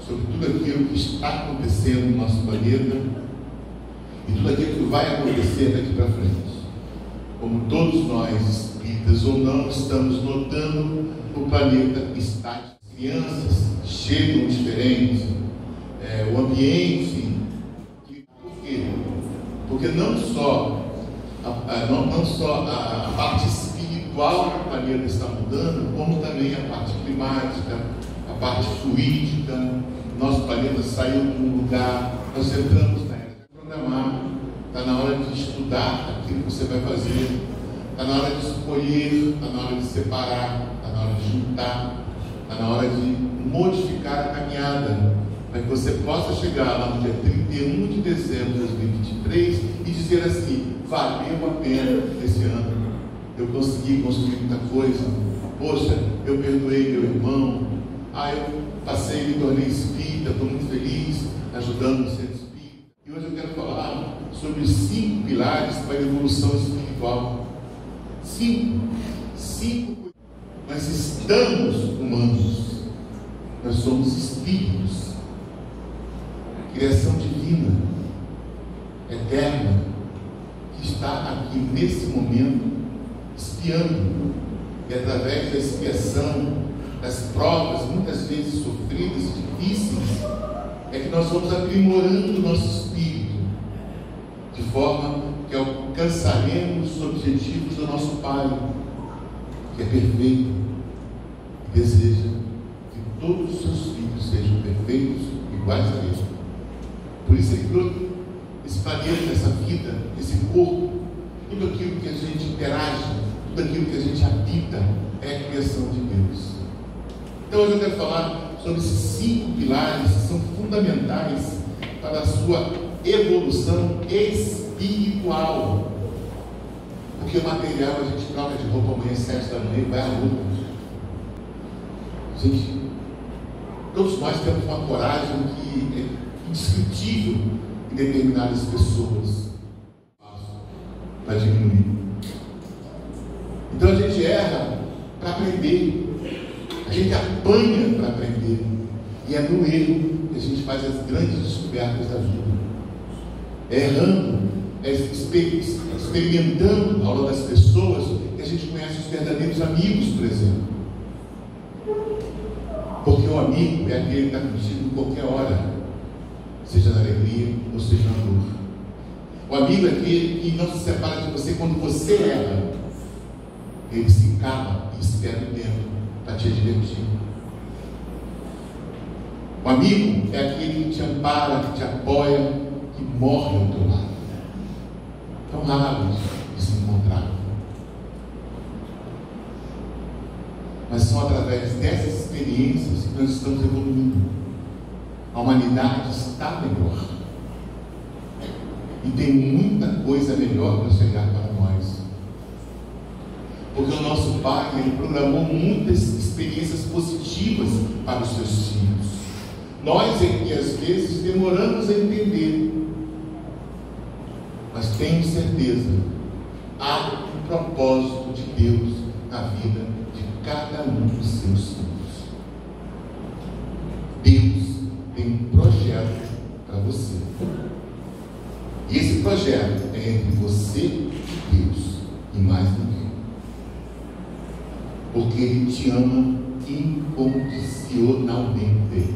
sobre tudo aquilo que está acontecendo no nosso planeta e tudo aquilo que vai acontecer daqui para frente. Como todos nós, espíritas ou não, estamos notando o planeta está. Crianças chegam diferentes, o ambiente. Por quê? Porque não só a parte espiritual do planeta está mudando, como também a parte climática, a parte fluídica. Nosso planeta saiu de um lugar, nós entramos na era de programar, está na hora de estudar aquilo que você vai fazer, está na hora de escolher, está na hora de separar, está na hora de juntar, está na hora de modificar a caminhada, para que você possa chegar lá no dia 31 de dezembro de 2023 e dizer assim: valeu a pena esse ano, eu consegui construir muita coisa, poxa, eu perdoei meu irmão, eu passei e me tornei espírita, estou muito feliz, ajudando o ser espírita. E hoje eu quero falar sobre os 5 pilares para a evolução espiritual. 5. Nós estamos humanos, nós somos espíritos, criação divina, eterna, que está aqui nesse momento espiando, e através da expiação, das provas muitas vezes sofridas e difíceis, é que nós vamos aprimorando o nosso espírito, de forma que alcançaremos os objetivos do nosso Pai, que é perfeito e deseja que todos os seus filhos sejam perfeitos, iguais a Ele. Por isso Ele trouxe esse planeta, essa vida, esse corpo, tudo aquilo que a gente interage, tudo aquilo que a gente habita é a criação de Deus. Então hoje eu quero falar sobre esses 5 pilares que são fundamentais para a sua evolução espiritual. Porque o material a gente troca de roupa amanhã às 7 da manhã e vai à luta. Gente, todos nós temos uma coragem que é indescritível em determinadas pessoas para diminuir. Então a gente erra para aprender. A gente apanha para aprender. E é no erro que a gente faz as grandes descobertas da vida. É errando, experimentando ao longo das pessoas que a gente conhece os verdadeiros amigos, por exemplo. Porque o amigo é aquele que está contigo em qualquer hora, seja na alegria ou seja na dor. O amigo é aquele que não se separa de você quando você erra. Ele se cala e espera o tempo para te divertir. O amigo é aquele que te ampara, que te apoia, que morre ao teu lado. Tão raro de se encontrar. Mas são através dessas experiências que nós estamos evoluindo. A humanidade está melhor. E tem muita coisa melhor para chegar para nós. Porque o nosso Pai, Ele programou muitas experiências positivas para os seus filhos. Nós é que às vezes demoramos a entender. Mas tenho certeza, há um propósito de Deus na vida de cada um dos seus filhos. Deus tem um projeto para você. E esse projeto é entre você e Deus, e mais ninguém. Porque Ele te ama incondicionalmente.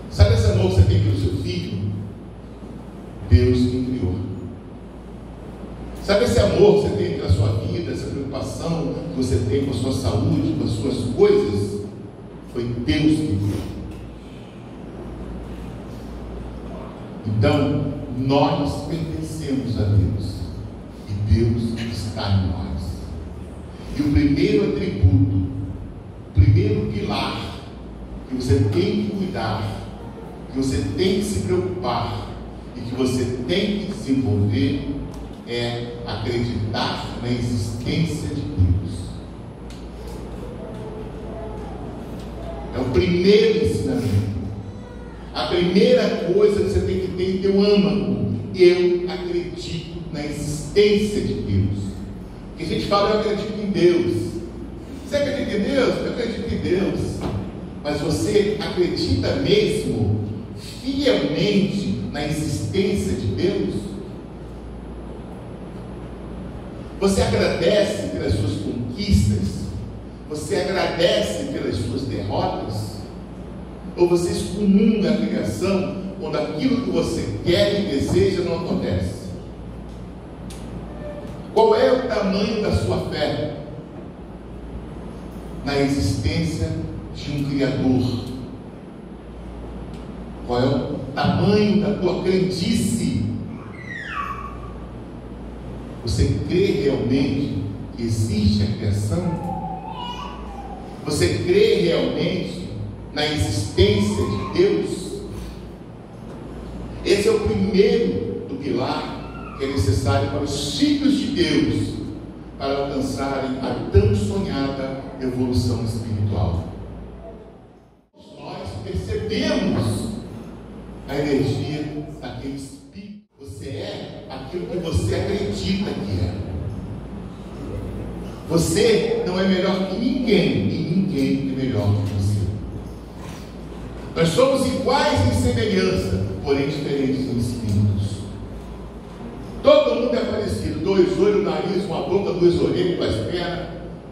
Sabe esse amor que você tem pelo seu filho? Deus que criou. Sabe esse amor que você tem pela sua vida, essa preocupação que você tem com a sua saúde, com as suas coisas? Foi Deus que criou. Então, nós pertencemos a Deus. E Deus está em nós. E o primeiro atributo, o primeiro pilar que você tem que cuidar, que você tem que se preocupar e que você tem que desenvolver é acreditar na existência de Deus. É o primeiro ensinamento. A primeira coisa que você tem que ter em teu âmago: eu acredito na existência de Deus. Porque a gente fala, eu acredito em Deus. Você acredita em Deus? Eu acredito em Deus. Mas você acredita mesmo fielmente na existência de Deus? Você agradece pelas suas conquistas? Você agradece pelas suas derrotas? Ou você excomunga a criação quando aquilo que você quer e deseja não acontece? Qual é o tamanho da sua fé na existência de um Criador? Qual é o tamanho da tua crendice? Você crê realmente que existe a criação? Você crê realmente na existência de Deus? Esse é o primeiro do pilar que é necessário para os filhos de Deus, para alcançarem a tão sonhada evolução espiritual. Nós percebemos a energia daquele espírito. Você é aquilo que você acredita que é. Você não é melhor que ninguém, e ninguém é melhor que você. Nós somos iguais em semelhança, porém diferentes em espíritos. Todo mundo é parecido: 2 olhos, nariz, uma boca, 2 orelhas, 2 pernas,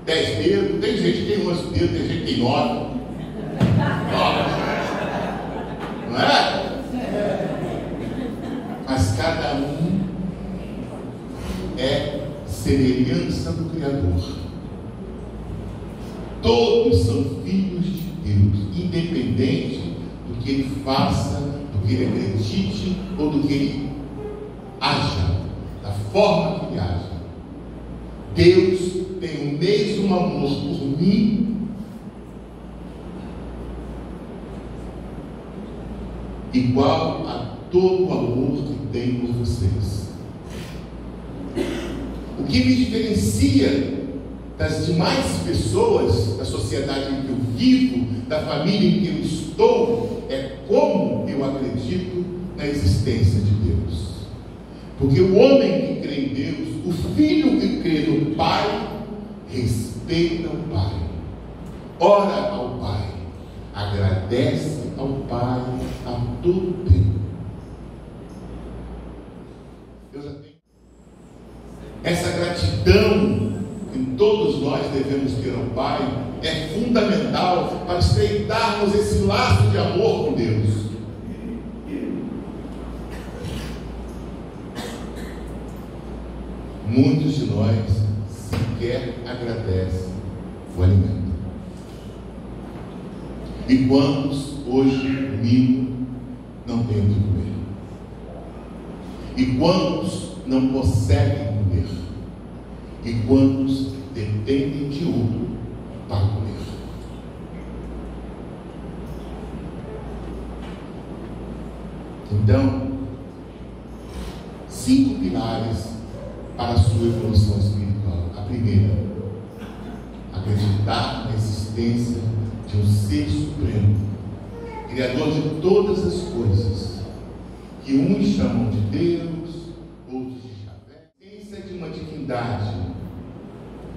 10 dedos. Tem gente que tem 11 dedos, tem gente que tem 9. Não é? Mas cada um é semelhança do Criador. Todos são filhos de Deus, independente do que ele faça, do que ele acredite ou do que ele haja, da forma que ele haja. Deus tem o mesmo amor por mim igual a todo o amor que tem por vocês. O que me diferencia das demais pessoas da sociedade em que eu vivo, da família em que eu estou, é como eu acredito na existência de Deus. Porque o homem que crê em Deus, o filho que crê no Pai, respeita o Pai, ora ao Pai, agradece ao Pai a todo tempo. Essa gratidão que todos nós devemos ter ao Pai é fundamental para estreitarmos esse laço de amor com Deus. Muitos de nós sequer agradecem o alimento. E quantos hoje, domingo, não têm o que comer? E quantos não conseguem comer? E quantos dependem de outro para comer? Então, 5 pilares para a sua evolução espiritual. A primeira, acreditar na existência de um ser supremo, criador de todas as coisas, que uns chamam de Deus, outros de Javé. A existência de uma divindade,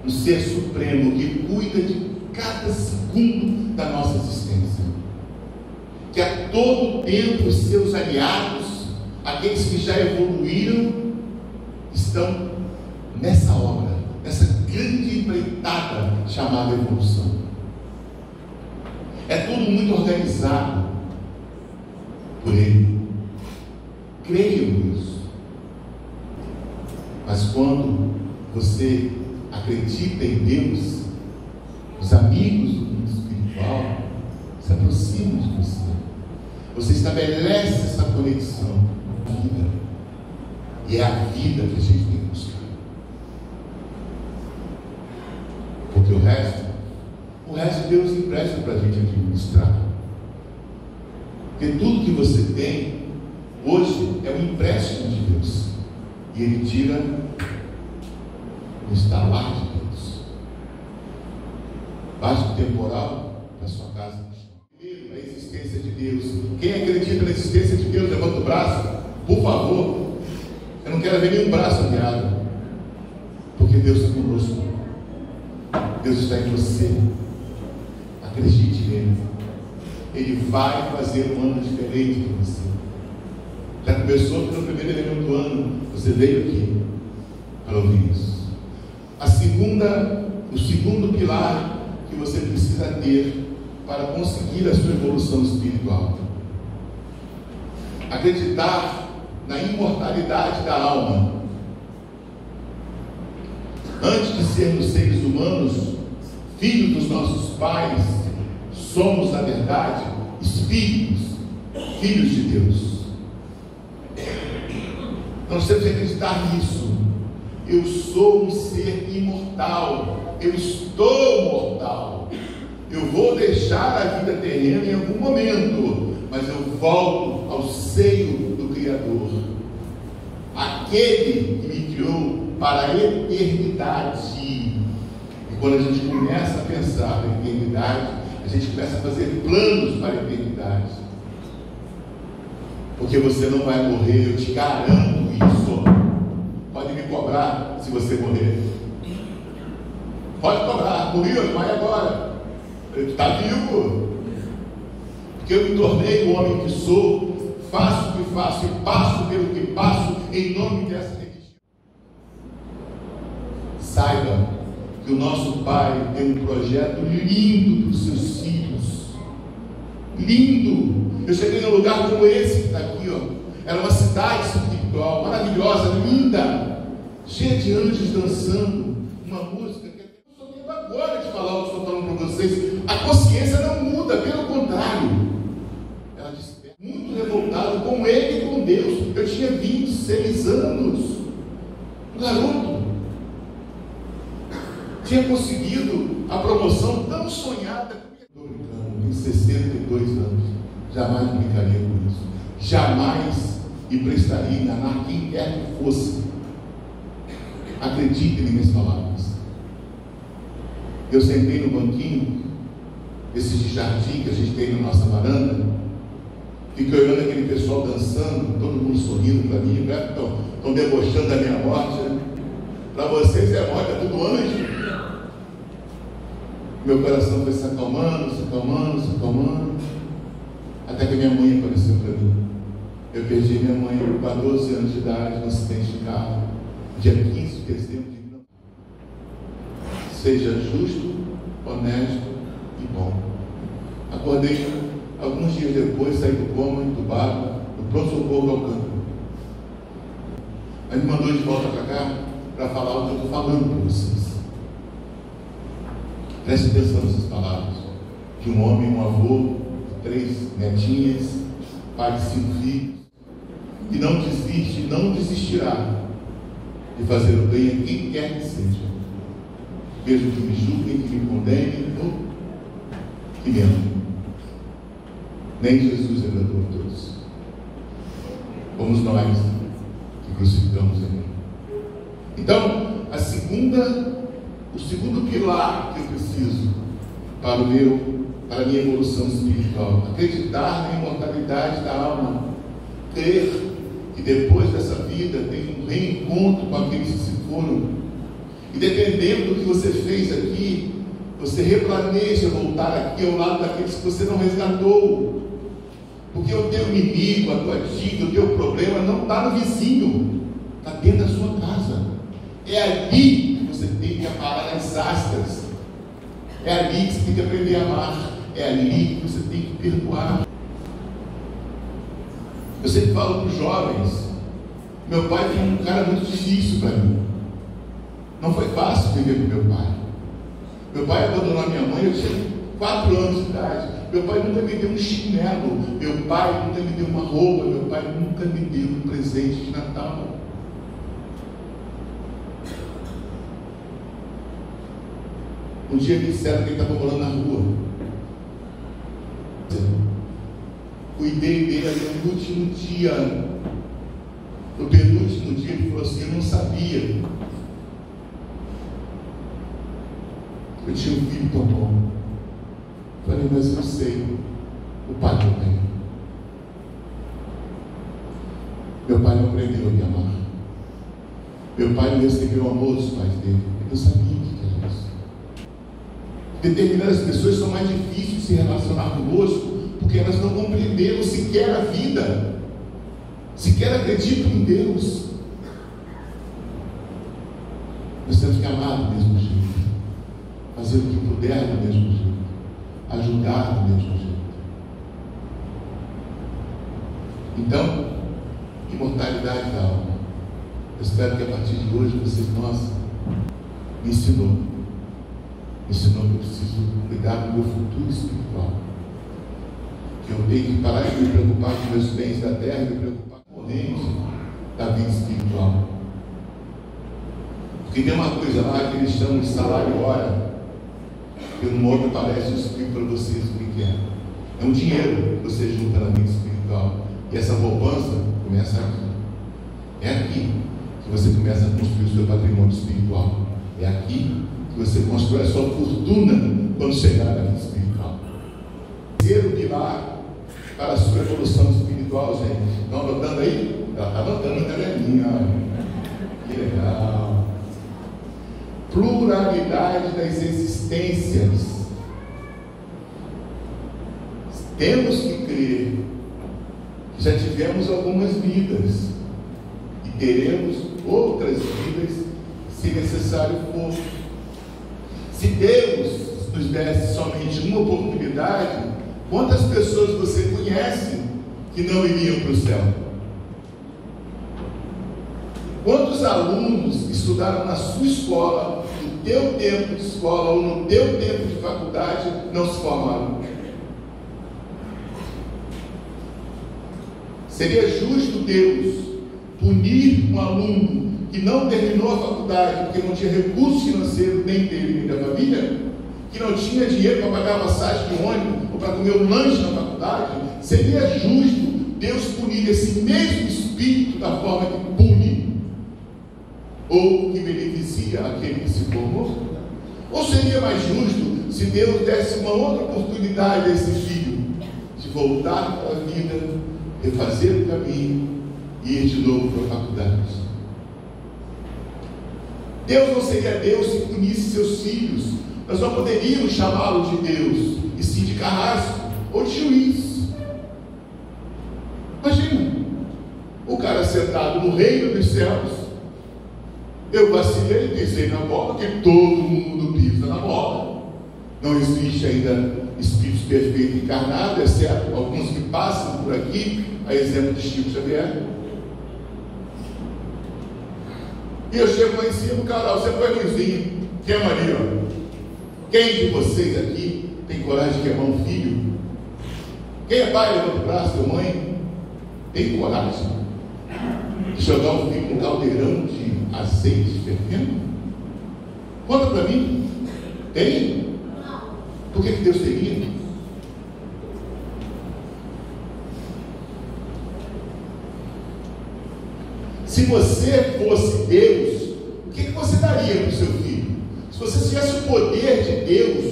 um ser supremo que cuida de cada segundo da nossa existência, que a todo tempo os seus aliados, aqueles que já evoluíram, estão nessa obra, nessa grande empreitada chamada evolução. É tudo muito organizado por Ele. Creiam nisso. Mas quando você acredita em Deus, os amigos do mundo espiritual se aproximam de você. Você estabelece essa conexão com a vida. E é a vida que a gente tem que buscar. Porque o resto Deus empresta para a gente administrar. Porque tudo que você tem hoje é um empréstimo de Deus. E Ele tira no estalar de Deus. Basta o temporal da sua casa no chão. Primeiro, a existência de Deus. Quem acredita na existência de Deus, levanta o braço, por favor. Eu não quero ver nenhum braço afiado, porque Deus está conosco. Deus está em você. Acredite nele. Ele vai fazer um ano diferente para você. Já começou no primeiro elemento do ano, você veio aqui para ouvir isso. O segundo pilar que você precisa ter para conseguir a sua evolução espiritual: acreditar na imortalidade da alma. Antes de sermos seres humanos, filhos dos nossos pais, somos, na verdade, espíritos, filhos de Deus. Nós temos que acreditar nisso. Eu sou um ser imortal. Eu estou mortal. Eu vou deixar a vida terrena em algum momento, mas eu volto ao seio do Criador, aquele que me criou para a eternidade. E quando a gente começa a pensar na eternidade, a gente começa a fazer planos para a eternidade. Porque você não vai morrer, eu te garanto isso. Pode me cobrar se você morrer. Pode cobrar, morreu, vai agora. Ele está vivo. Porque eu me tornei o homem que sou, faço o que faço e passo pelo que passo em nome dessa religião. Saiba que o nosso Pai tem um projeto lindo para os seus filhos. Lindo. Eu cheguei num lugar como esse que está aqui, ó. Era uma cidade espiritual, maravilhosa, linda, cheia de anjos dançando, uma música que eu só tenho agora de falar o que estou falando para vocês. A consciência não muda, pelo contrário, ela desperta. Muito revoltado com ele e com Deus. Eu tinha 26 anos, um garoto, tinha conseguido a promoção tão sonhada. Estou brincando, tenho 62 anos, jamais brincaria com isso, jamais emprestaria, enganar quem quer que fosse. Acredite em minhas palavras. Eu sentei no banquinho, esse de jardim que a gente tem na nossa varanda, fiquei olhando aquele pessoal dançando, todo mundo sorrindo para mim, estão debochando da minha morte, né? Para vocês é morte, é tudo anjo. Meu coração foi se acalmando, até que minha mãe apareceu para mim. Eu perdi minha mãe com 12 anos de idade, num acidente de carro, dia 15 de dezembro de 1990. Seja justo, honesto e bom. Acordei alguns dias depois, saí do coma, entubado, no pronto-socorro ao campo. Aí me mandou de volta para cá para falar o que eu estou falando para vocês. Preste atenção nessas palavras. De um homem, um avô, 3 netinhas, pai de 5 filhos, que não desiste, não desistirá de fazer o bem a quem quer que seja, mesmo que me julguem, que me condenem ou que me amem. Nem Jesus agradou a todos. Fomos nós que crucificamos ele. Então, o segundo pilar que eu preciso para a minha evolução espiritual: acreditar na imortalidade da alma, crer que depois dessa vida tem um reencontro com aqueles que se foram, e dependendo do que você fez aqui, você replaneja voltar aqui ao lado daqueles que você não resgatou, porque o teu inimigo, a tua dívida, o teu problema não está no vizinho, está dentro da sua casa. É ali que você tem que aparar as astas, é ali que você tem que aprender a amar, é ali que você tem que perdoar. Eu sempre falo para os jovens, meu pai foi um cara muito difícil para mim. Não foi fácil viver com meu pai. Meu pai abandonou a minha mãe, eu tinha 4 anos de idade. Meu pai nunca me deu um chinelo, meu pai nunca me deu uma roupa, meu pai nunca me deu um presente de Natal. Um dia me disseram que ele estava morando na rua. Cuidei dele ali no último dia. No penúltimo dia ele falou assim: eu não sabia. Eu tinha um filho tão bom. Falei, mas eu sei, o pai também. Meu pai não aprendeu a me amar. Meu pai não recebeu o amor dos pais dele. Ele não sabia o que era isso. Determinadas pessoas são mais difíceis de se relacionar conosco, porque elas não compreenderam sequer a vida, sequer acreditam em Deus. Nós temos que amar do mesmo jeito, fazer o que puder do mesmo jeito, ajudar do mesmo jeito. Então, imortalidade da alma. Eu espero que a partir de hoje vocês, nossa, me ensinou que eu preciso cuidar do meu futuro espiritual, que eu tenho que parar de me preocupar com meus bens da terra e me preocupar com o corrente da vida espiritual. Porque tem uma coisa lá que eles chamam de salário hora, que numa outra palestra eu explico para vocês o que é. É um dinheiro que você junta na vida espiritual, e essa poupança começa aqui. É aqui que você começa a construir o seu patrimônio espiritual. É aqui que você constrói a sua fortuna quando chegar na vida espiritual. Terceiro pilar para a sua evolução espiritual, gente. Estão anotando aí? Ela está anotando na caderninha. Que legal. Pluralidade das existências. Temos que crer que já tivemos algumas vidas e teremos outras vidas se necessário for. Se Deus nos desse somente uma oportunidade, quantas pessoas você conhece que não iriam para o céu? Quantos alunos estudaram na sua escola, no teu tempo de escola ou no teu tempo de faculdade, não se formaram? Seria justo Deus punir um aluno que não terminou a faculdade porque não tinha recurso financeiro, nem dele nem da família, que não tinha dinheiro para pagar a passagem de ônibus ou para comer um lanche na faculdade? Seria justo Deus punir esse mesmo espírito da forma que pune ou que beneficia aquele que se formou? Ou seria mais justo se Deus desse uma outra oportunidade a esse filho de voltar para a vida, refazer o caminho e ir de novo para a faculdade? Deus não seria Deus se punisse seus filhos. Nós não poderíamos chamá-lo de Deus, e sim de carrasco ou de juiz. Imagina o cara sentado no reino dos céus. Eu vacilei, pisei na bola, porque todo mundo pisa na bola. Não existe ainda espíritos perfeitos encarnados, exceto alguns que passam por aqui, a exemplo de Chico Xavier. E eu chego lá em cima, cara, você foi Luizinho, quem é Maria? Quem de vocês aqui tem coragem de queimar um filho? Quem é pai, levanta o braço, sua mãe? Tem coragem de jogar um filho num caldeirão de azeite fervendo? Conta para mim. Tem? Por que Deus teria? Se você fosse Deus, o que você daria para o seu filho? Se você tivesse o poder de Deus,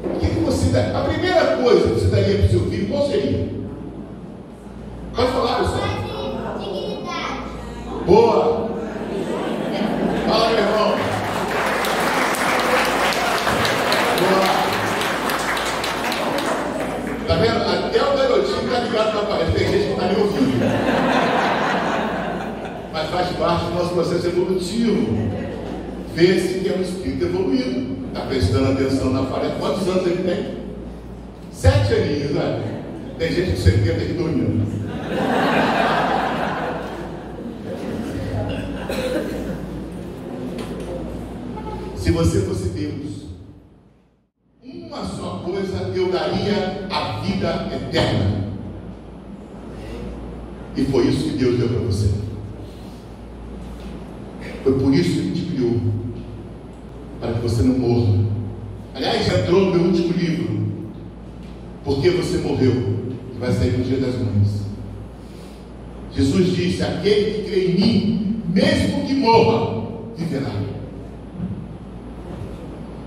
o que você daria? A primeira coisa que você daria para o seu filho, qual seria? Pode falar, pessoal. Dignidade. Boa. Fala, meu irmão. Boa. Tá vendo? Até o garotinho está ligado na parede. Tem gente que não está nem ouvindo. Mas faz parte do nosso processo evolutivo. Vê-se que é um espírito evoluído. Está prestando atenção na falha. Quantos anos ele tem? 7 aninhos, né? Tem gente que 70 e 2 anos. Se você fosse Deus, uma só coisa eu daria: a vida eterna. E foi isso que Deus deu para você. Foi por isso que Ele te criou, para que você não morra. Aliás, entrou no meu último livro, Por que você morreu? Que vai sair no Dia das Mães. Jesus disse: aquele que crê em mim, mesmo que morra, viverá.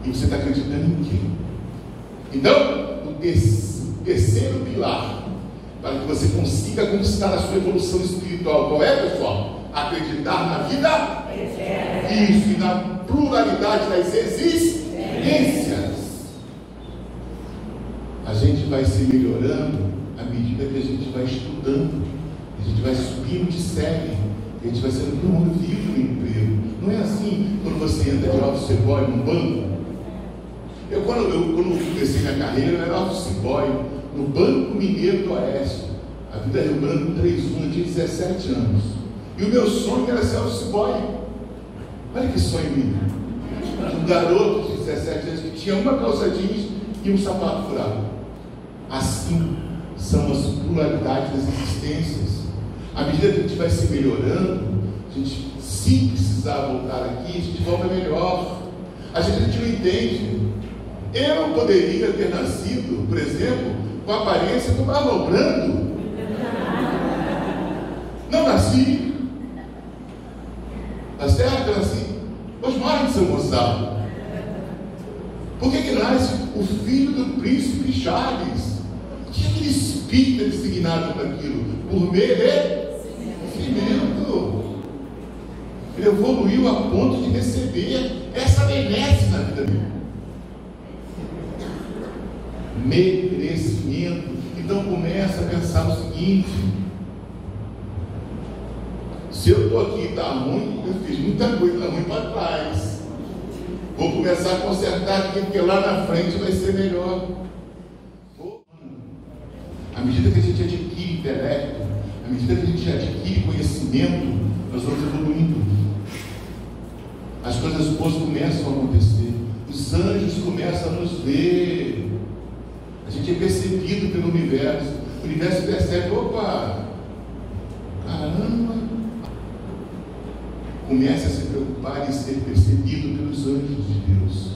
E você está acreditando em quê? Então, o terceiro pilar para que você consiga conquistar a sua evolução espiritual, qual é, pessoal? Acreditar na vida. Isso, e na pluralidade das existências. A gente vai se melhorando à medida que a gente vai estudando, a gente vai subindo de série, a gente vai sendo promovido no emprego. Não é assim quando você entra de office boy num banco. Quando comecei minha carreira, eu era office boy no Banco Mineiro do Oeste, a Vida Rio Branco 31, eu tinha 17 anos. E o meu sonho era ser office boy. Olha que sonho lindo. Um garoto de 17 anos que tinha uma calça jeans e um sapato furado. Assim são as pluralidades das existências. À medida que a gente vai se melhorando, a gente, se precisar voltar aqui, a gente volta melhor. A gente não entende. Eu não poderia ter nascido, por exemplo, com a aparência do Marlon Brando. Não nasci. Tá certo? Eu nasci Osmar de São Gonçalo. Por que nasce o filho do príncipe Charles? O que aquele espírito é designado para aquilo? Por merecimento. Ele evoluiu a ponto de receber essa benesse na vida dele. Merecimento. Então começa a pensar o seguinte: se eu estou aqui e está ruim, eu fiz muita coisa ruim para trás. Vou começar a consertar aqui, porque lá na frente vai ser melhor. À medida que a gente adquire intelecto, à medida que a gente adquire conhecimento, nós vamos evoluindo. As coisas boas começam a acontecer. Os anjos começam a nos ver. A gente é percebido pelo universo. O universo percebe: opa, caramba. Comece a se preocupar em ser percebido pelos anjos de Deus.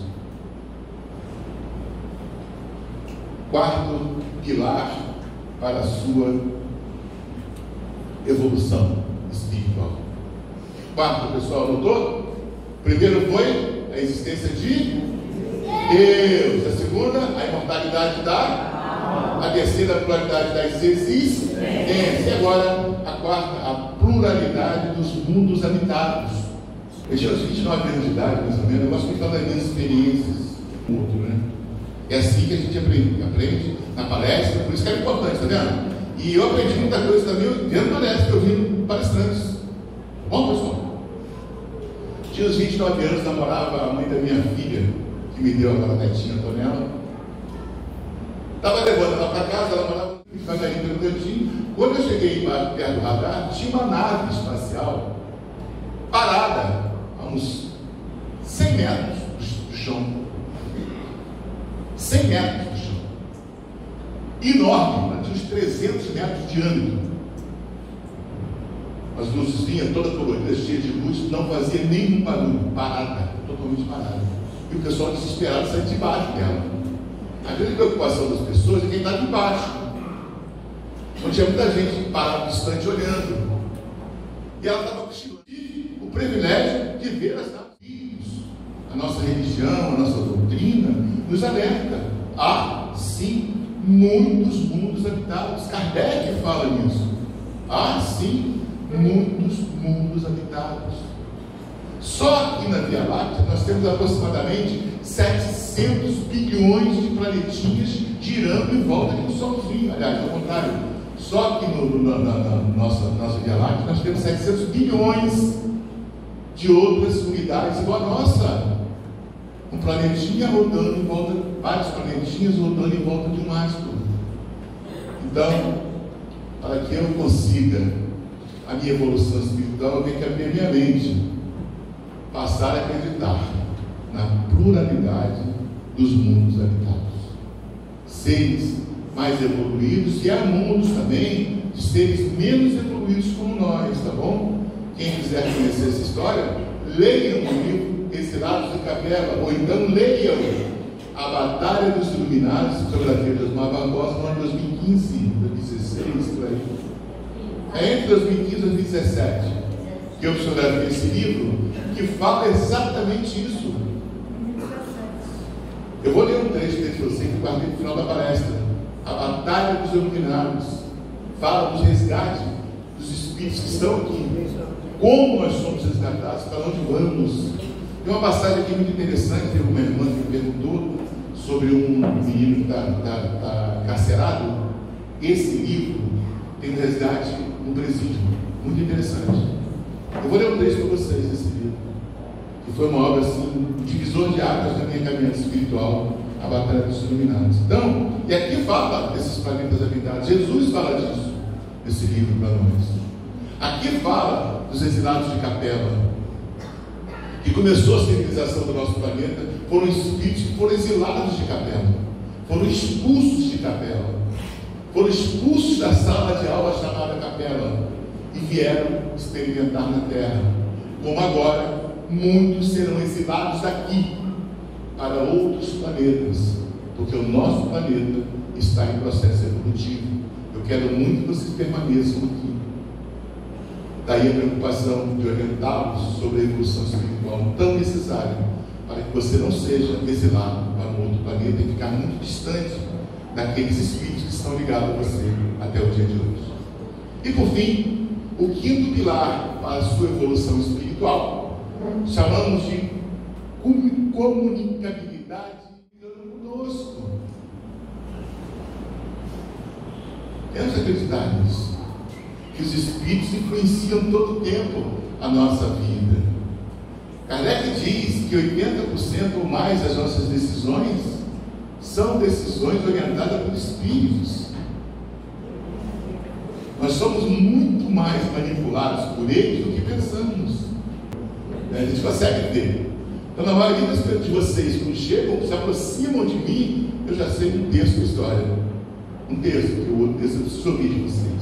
Quarto pilar para a sua evolução espiritual. Quarto, pessoal, anotou? Primeiro foi a existência de Deus. A segunda, a imortalidade da. A terceira, a pluralidade das existências. E agora, a quarta, a pluralidade dos mundos habitados. Eu tinha uns 29 anos de idade, mais ou menos. Eu gosto de falar das minhas experiências com o outro, né? É assim que a gente aprende na palestra, por isso que é importante, tá vendo? E eu aprendi muita coisa também dentro da palestra, ouvindo palestrantes. Bom, pessoal? Tinha uns 29 anos, namorava a mãe da minha filha, que me deu aquela netinha, Antonella. Estava levando ela para casa, ela morava devagarinho pelo cantinho. Quando eu cheguei embaixo, perto do radar, tinha uma nave espacial parada a uns 100 metros do chão. 100 metros do chão. Enorme, tinha uns 300 metros de diâmetro. As luzes vinham toda colorida, cheia de luz, não fazia nenhum barulho, parada, totalmente parada. E o pessoal desesperado saía de baixo dela. A grande preocupação das pessoas é quem está de baixo. Não tinha muita gente parada distante olhando. E ela estava cochilando. E o privilégio de ver as navios. A nossa religião, a nossa doutrina nos alerta. Há, sim, muitos mundos habitados. Kardec fala nisso. Há, sim, muitos mundos habitados. Só aqui na Via Láctea nós temos aproximadamente 700 bilhões de planetinhas girando em volta de um solzinho. Aliás, ao contrário, só aqui na nossa Via Láctea nós temos 700 bilhões de outras unidades igual a nossa. Um planetinha rodando em volta, vários planetinhas rodando em volta de um astro. Então, para que eu consiga a minha evolução espiritual, eu tenho que abrir a minha mente, passar a acreditar na pluralidade dos mundos habitados. Seres mais evoluídos, e há mundos também de seres menos evoluídos como nós, tá bom? Quem quiser conhecer essa história, leiam o livro Exilados de Capela, ou então leiam A Batalha dos Iluminados, psicografia de Osmar Barbosa, no ano de 2015, 2016, por aí. É entre 2015 e 2017 que eu psicografei esse livro, que fala exatamente isso. Eu vou ler um trecho dele para você, que eu guardei no final da palestra. A Batalha dos Iluminados fala dos resgates dos espíritos que estão aqui, como nós somos resgatados, para onde vamos. Tem uma passagem aqui muito interessante. Teve uma irmã que me perguntou sobre um menino que está carcerado, esse livro tem um resgate no presídio, muito interessante. Eu vou ler um texto para vocês desse livro, que foi uma obra assim, um divisor de águas da minha caminhada espiritual, a Batalha dos Iluminados. Então, e aqui fala desses planetas habitados, Jesus fala disso, nesse livro para nós. Aqui fala dos exilados de Capela, que começou a civilização do nosso planeta, foram espíritos que foram exilados de Capela, foram expulsos de Capela, foram expulsos da sala de aula chamada Capela, e vieram experimentar na Terra, como agora muitos serão exilados daqui para outros planetas, porque o nosso planeta está em processo evolutivo. Eu quero muito que vocês permaneçam aqui. Daí a preocupação de orientá-los sobre a evolução espiritual tão necessária, para que você não seja exilado para um outro planeta e ficar muito distante daqueles espíritos que estão ligados a você até o dia de hoje. E por fim, o quinto pilar para a sua evolução espiritual, chamamos de comunicabilidade conosco. Temos que acreditar nisso, que os espíritos influenciam todo o tempo a nossa vida. Kardec diz que 80% ou mais das nossas decisões são decisões orientadas por espíritos. Nós somos muito mais manipulados por eles do que pensamos. A gente consegue ver. Então, na maioria de vocês, quando chegam, se aproximam de mim, eu já sei um terço da história. Um terço, porque o outro terço eu preciso ouvir de vocês.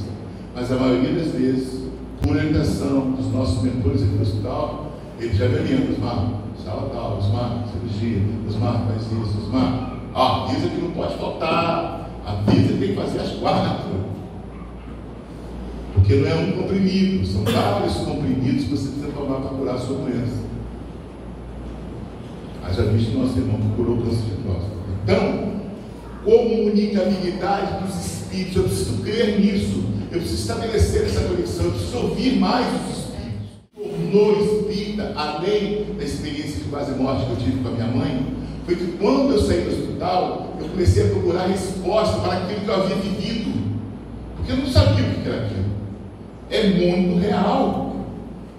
Mas a maioria das vezes, por orientação dos nossos mentores aqui no hospital, eles já me orientam. Osmar, sala tal, Osmar, cirurgia, Osmar, faz isso, Osmar. Avisa que não pode faltar, avisa que tem que fazer as 4. Porque não é um comprimido, são vários comprimidos que você precisa tomar para curar a sua doença. Haja visto nosso irmão que curou o câncer de próstata. Então, comunicabilidade dos espíritos, eu preciso crer nisso, eu preciso estabelecer essa conexão, eu preciso ouvir mais os espíritos. Tornou espírita, além da experiência de quase morte que eu tive com a minha mãe, foi que quando eu saí do hospital, eu comecei a procurar resposta para aquilo que eu havia vivido, porque eu não sabia o que era aquilo. É muito real.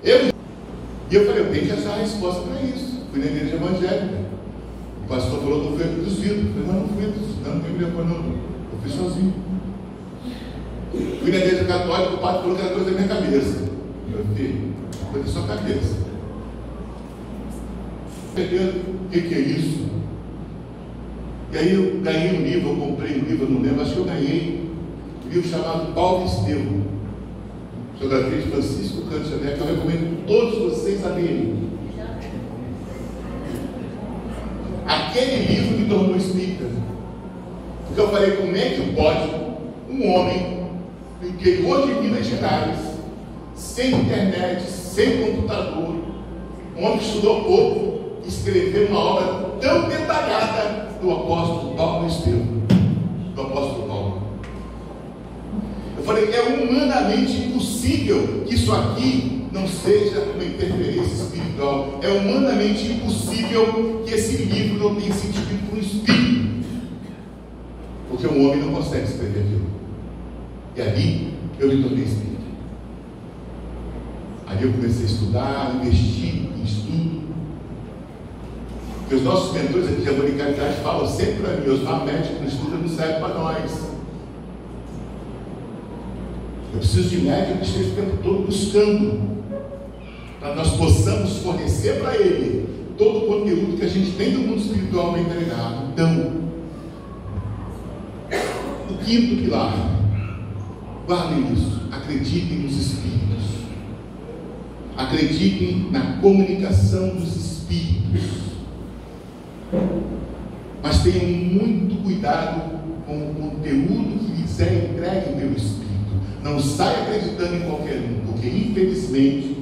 E eu falei, eu tenho que achar a resposta para isso. Fui na igreja evangélica. O pastor falou que eu fui abduzido. Eu falei, não fui abduzido, não me levou, não. Eu fui sozinho. Fui na igreja católica, o padre falou que era coisa da minha cabeça. Meu filho, coisa da sua cabeça. O que é isso? E aí eu ganhei um livro, eu comprei um livro, eu não lembro, acho que eu ganhei um livro chamado Paulo Estevão, biografia de Francisco Cândido Xavier, que eu recomendo todos vocês a lerem. Aquele livro me tornou espírita, porque eu falei, como é que pode um homem no interior de Minas Gerais, sem internet, sem computador, um homem que estudou pouco, escrever uma obra tão detalhada do apóstolo Paulo Estevão, do apóstolo Paulo? Eu falei, é humanamente impossível que isso aqui não seja uma interferência espiritual. É humanamente impossível que esse livro não tenha sido escrito por um espírito, porque um homem não consegue escrever aquilo. E ali eu me tornei espírita. Ali eu comecei a estudar, investir em estudo. Porque os nossos mentores aqui de Americanidade falam sempre para mim, Osmar, médico no estudo não serve para nós. Eu preciso de médico que esteja o tempo todo buscando, para nós possamos fornecer para ele todo o conteúdo que a gente tem do mundo espiritual bem treinado. Então, o quinto pilar, guardem isso, acreditem nos espíritos, acreditem na comunicação dos espíritos, mas tenham muito cuidado com o conteúdo que lhes é entregue pelo espírito. Não saia acreditando em qualquer um, porque infelizmente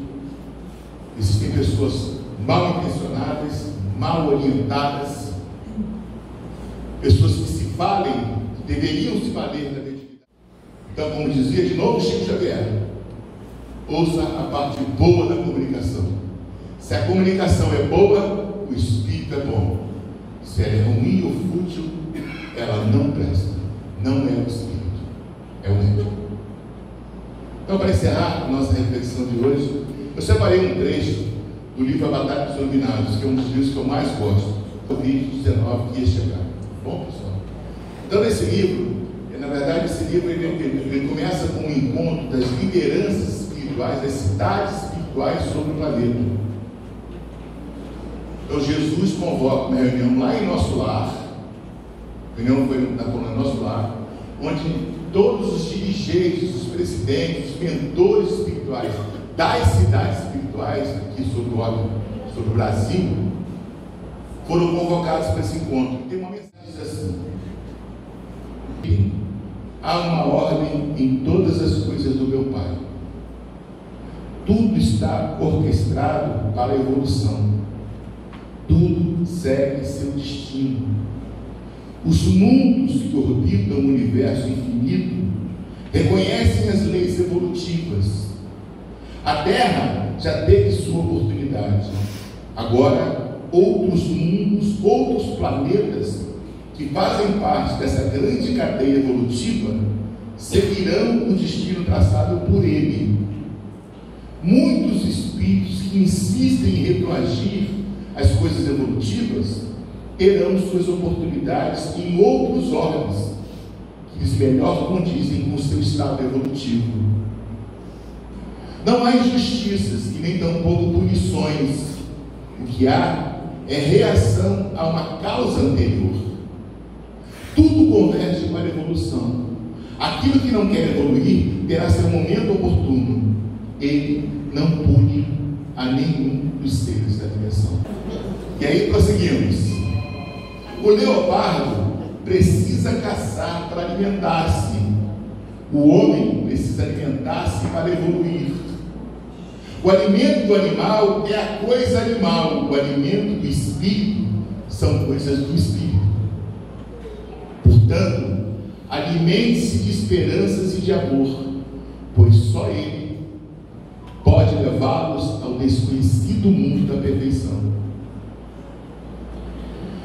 existem pessoas mal intencionadas, mal orientadas, pessoas que se valem, que deveriam se valer da mediunidade. Então, como dizia de novo Chico Xavier, ouça a parte boa da comunicação. Se a comunicação é boa, o espírito é bom. Se ela é ruim ou fútil, ela não presta, não é o espírito. é o rei. Então, para encerrar a nossa reflexão de hoje, eu separei um trecho do livro A Batalha dos Iluminados, que é um dos livros que eu mais gosto, Covid-19 que ia chegar. Bom, pessoal? Então, nesse livro, na verdade, esse livro ele começa com um encontro das lideranças espirituais, das cidades espirituais sobre o planeta. Então, Jesus convoca uma reunião lá em Nosso Lar, a reunião foi na coluna Nosso Lar, onde todos os dirigentes, os presidentes, os mentores espirituais das cidades espirituais aqui sobre o Brasil foram convocados para esse encontro. Tem uma mensagem assim: há uma ordem em todas as coisas do meu Pai. Tudo está orquestrado para a evolução. Tudo segue seu destino. Os mundos que orbitam o universo infinito reconhecem as leis evolutivas. A Terra já teve sua oportunidade. Agora, outros mundos, outros planetas que fazem parte dessa grande cadeia evolutiva seguirão o destino traçado por ele. Muitos espíritos que insistem em retroagir as coisas evolutivas terão suas oportunidades em outros órgãos que lhes melhor condizem com o seu estado evolutivo. Não há injustiças e nem tampouco punições. O que há é reação a uma causa anterior. Tudo converge para a evolução. Aquilo que não quer evoluir terá seu momento oportuno. Ele não pune a nenhum dos seres da criação. E aí prosseguimos. O leopardo precisa caçar para alimentar-se. O homem precisa alimentar-se para evoluir. O alimento do animal é a coisa animal. O alimento do espírito são coisas do espírito. Portanto, alimente-se de esperanças e de amor, pois só ele pode levá-los ao desconhecido mundo da perfeição.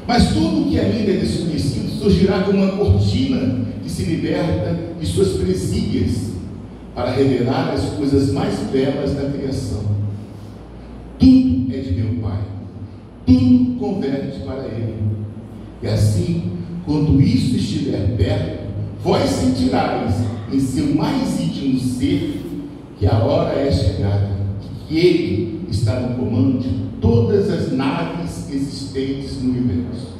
Mas tudo que ainda é desconhecido surgirá como uma cortina que se liberta de suas presídias para revelar as coisas mais belas da criação. Tudo é de meu Pai, tudo converge para Ele. E assim, quando isso estiver perto, vós sentirais em seu mais íntimo ser que a hora é chegada, que Ele está no comando de todas as naves existentes no universo.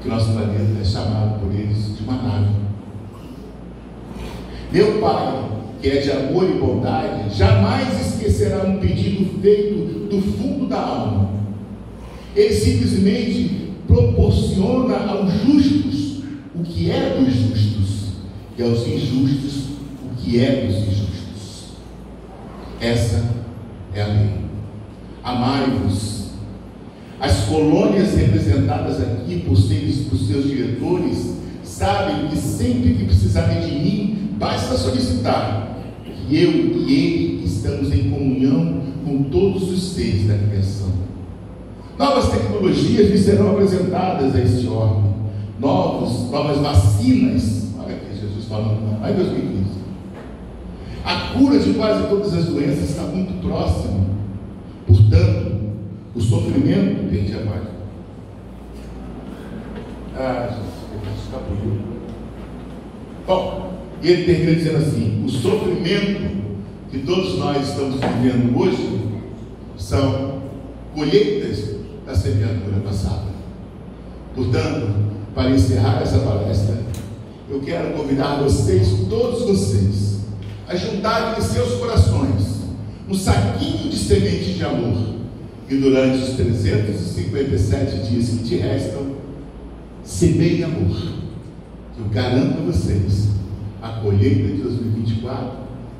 Que nosso planeta é chamado por eles de uma nave. Meu Pai, que é de amor e bondade, jamais esquecerá um pedido feito do fundo da alma. Ele simplesmente proporciona aos justos o que é dos justos e aos injustos o que é dos injustos. Essa é a lei. Amai-vos. As colônias representadas aqui por seus diretores sabem que sempre que precisarem de mim, basta solicitar, que eu e ele estamos em comunhão com todos os seres da criação. Novas tecnologias lhe serão apresentadas a este órgão. Novas vacinas, olha aqui Jesus falando, lá em 2015. A cura de quase todas as doenças está muito próxima. Portanto, o sofrimento, perdi a página. Jesus, escapuliu. Bom, e ele termina dizendo assim: o sofrimento que todos nós estamos vivendo hoje são colheitas da semeadura passada. Portanto, para encerrar essa palestra, eu quero convidar vocês, todos vocês, a juntarem em seus corações um saquinho de semente de amor, e durante os 357 dias que te restam, semeie amor. Eu garanto a vocês, a colheita de 2024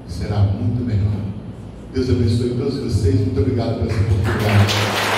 será muito melhor. Deus abençoe todos vocês. Muito obrigado por essa oportunidade.